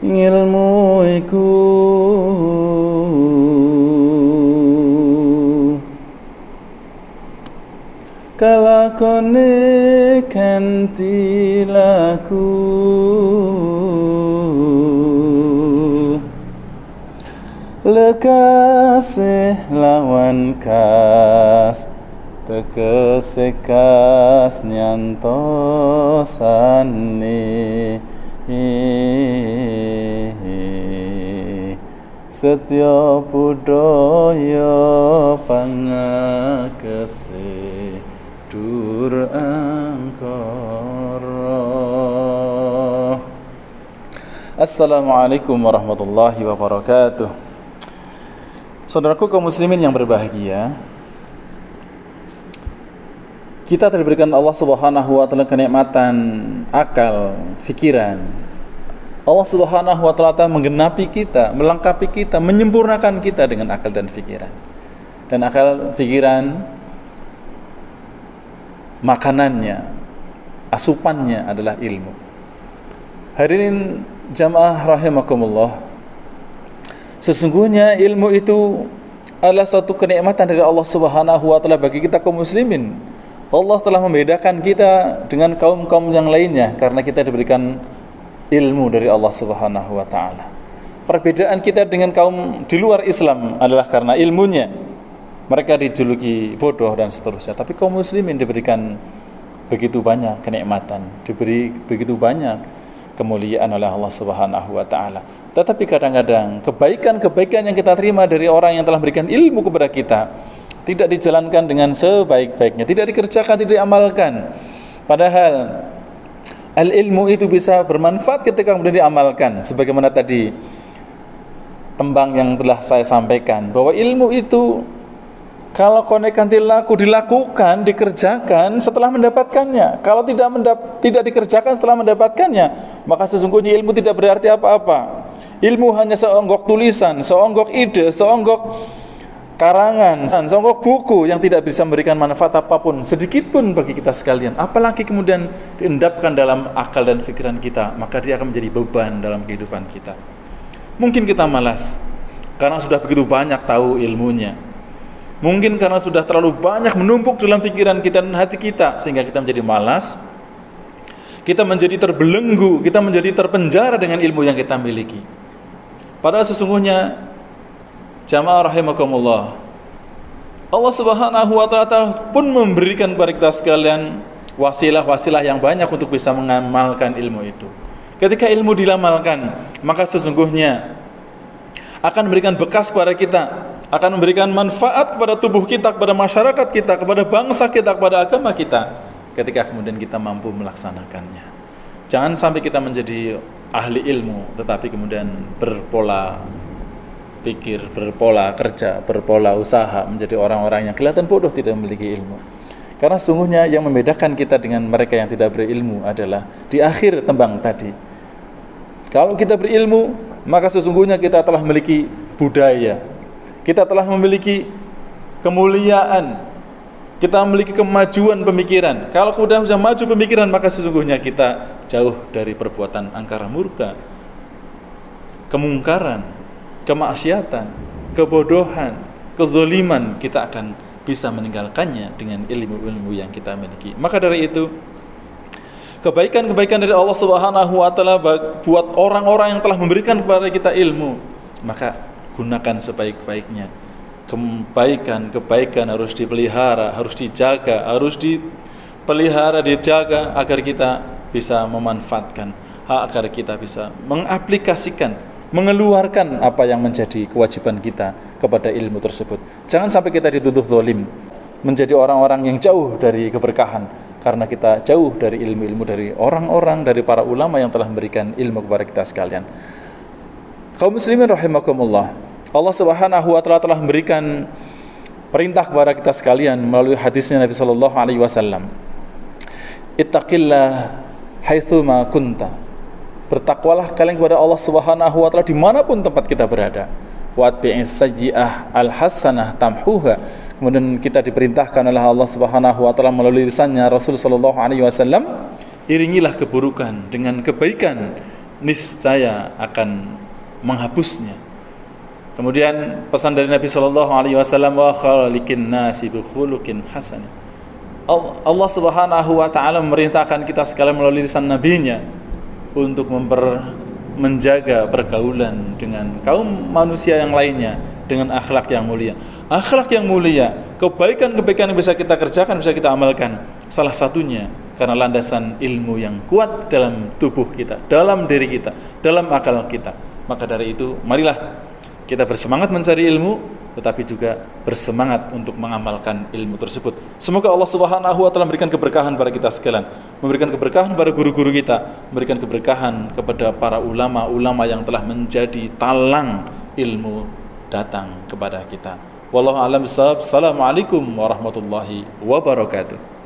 ilmu iku kalakone kanthi laku lekasih lawan kas tegese kas nyantosane setya budaya pangakese dur angkara. Assalamualaikum warahmatullahi wabarakatuh. Saudaraku kaum muslimin yang berbahagia, kita diberikan Allah Subhanahu wa taala kenikmatan akal, pikiran. Allah Subhanahu wa taala menggenapi kita, melengkapi kita, menyempurnakan kita dengan akal dan pikiran. Dan akal, pikiran, makanannya, asupannya adalah ilmu. Hadirin jamaah rahimakumullah, sesungguhnya ilmu itu adalah suatu kenikmatan dari Allah Subhanahu wa taala bagi kita kaum muslimin. Allah telah membedakan kita dengan kaum-kaum yang lainnya karena kita diberikan ilmu dari Allah Subhanahu wa taala. Perbedaan kita dengan kaum di luar Islam adalah karena ilmunya. Mereka dijuluki bodoh dan seterusnya. Tapi kaum muslimin diberikan begitu banyak kenikmatan, diberi begitu banyak kemuliaan oleh Allah Subhanahu wa taala. Tetapi kadang-kadang kebaikan-kebaikan yang kita terima dari orang yang telah memberikan ilmu kepada kita tidak dijalankan dengan sebaik-baiknya, tidak dikerjakan, tidak diamalkan. Padahal al-ilmu itu bisa bermanfaat ketika kemudian diamalkan. Sebagaimana tadi tembang yang telah saya sampaikan, bahwa ilmu itu kalau konekan dilakukan, dikerjakan setelah mendapatkannya. Kalau tidak dikerjakan setelah mendapatkannya, maka sesungguhnya ilmu tidak berarti apa-apa. Ilmu hanya seonggok tulisan, seonggok ide, seonggok karangan, seonggok buku yang tidak bisa memberikan manfaat apapun, sedikit pun bagi kita sekalian. Apalagi kemudian diendapkan dalam akal dan pikiran kita, maka dia akan menjadi beban dalam kehidupan kita. Mungkin kita malas karena sudah begitu banyak tahu ilmunya. Mungkin karena sudah terlalu banyak menumpuk dalam pikiran kita dan hati kita, sehingga kita menjadi malas, kita menjadi terbelenggu, kita menjadi terpenjara dengan ilmu yang kita miliki. Padahal sesungguhnya jamaah rahimakumullah, Allah Subhanahu wa taala pun memberikan kepada kita sekalian wasilah-wasilah yang banyak untuk bisa mengamalkan ilmu itu. Ketika ilmu diamalkan, maka sesungguhnya akan memberikan bekas kepada kita, akan memberikan manfaat kepada tubuh kita, kepada masyarakat kita, kepada bangsa kita, kepada agama kita, ketika kemudian kita mampu melaksanakannya. Jangan sampai kita menjadi ahli ilmu tetapi kemudian berpola pikir, berpola kerja, berpola usaha, menjadi orang-orang yang kelihatan bodoh, tidak memiliki ilmu. Karena sungguhnya yang membedakan kita dengan mereka yang tidak berilmu adalah di akhir tembang tadi. Kalau kita berilmu, maka sesungguhnya kita telah memiliki budaya, kita telah memiliki kemuliaan, kita memiliki kemajuan pemikiran. Kalau sudah maju pemikiran, maka sesungguhnya kita jauh dari perbuatan angkara murka, kemungkaran, kemaksiatan, kebodohan, kezaliman. Kita akan bisa meninggalkannya dengan ilmu-ilmu yang kita miliki. Maka dari itu, kebaikan-kebaikan dari Allah Subhanahu wa taala buat orang-orang yang telah memberikan kepada kita ilmu, maka gunakan sebaik-baiknya. Kebaikan harus dipelihara, harus dijaga, dijaga agar kita bisa memanfaatkan, agar kita bisa mengaplikasikan, mengeluarkan apa yang menjadi kewajiban kita kepada ilmu tersebut. Jangan sampai kita dituduh zalim, menjadi orang-orang yang jauh dari keberkahan karena kita jauh dari ilmu-ilmu dari orang-orang, dari para ulama yang telah memberikan ilmu kepada kita sekalian. Kaum muslimin rahimakumullah, Allah Subhanahu wa taala telah memberikan perintah kepada kita sekalian melalui hadisnya Nabi sallallahu alaihi wasallam. Ittaqillah haitsu ma kunta. Bertakwalah kalian kepada Allah Subhanahu wa taala dimanapun tempat kita berada. Wa atbi'is sayyi'ah al-hasanah tamhuha. Kemudian kita diperintahkan oleh Allah Subhanahu wa taala melalui lisannya Rasul sallallahu alaihi wasallam, iringilah keburukan dengan kebaikan niscaya akan menghapusnya. Kemudian pesan dari Nabi sallallahu alaihi wasallam, wa khaliqin nasi bi khuluqin hasan. Allah Subhanahu wa taala memerintahkan kita sekalian melalui lisan nabinya untuk menjaga pergaulan dengan kaum manusia yang lainnya dengan akhlak yang mulia. Akhlak yang mulia, kebaikan-kebaikan yang bisa kita kerjakan, bisa kita amalkan. Salah satunya karena landasan ilmu yang kuat dalam tubuh kita, dalam diri kita, dalam akal kita. Maka dari itu, marilah kita bersemangat mencari ilmu, tetapi juga bersemangat untuk mengamalkan ilmu tersebut. Semoga Allah Subhanahu wa taala memberikan keberkahan pada kita sekalian, memberikan keberkahan pada guru-guru kita, memberikan keberkahan kepada para ulama-ulama yang telah menjadi talang ilmu datang kepada kita. Wallahu a'lam bishawab. Assalamualaikum warahmatullahi wabarakatuh.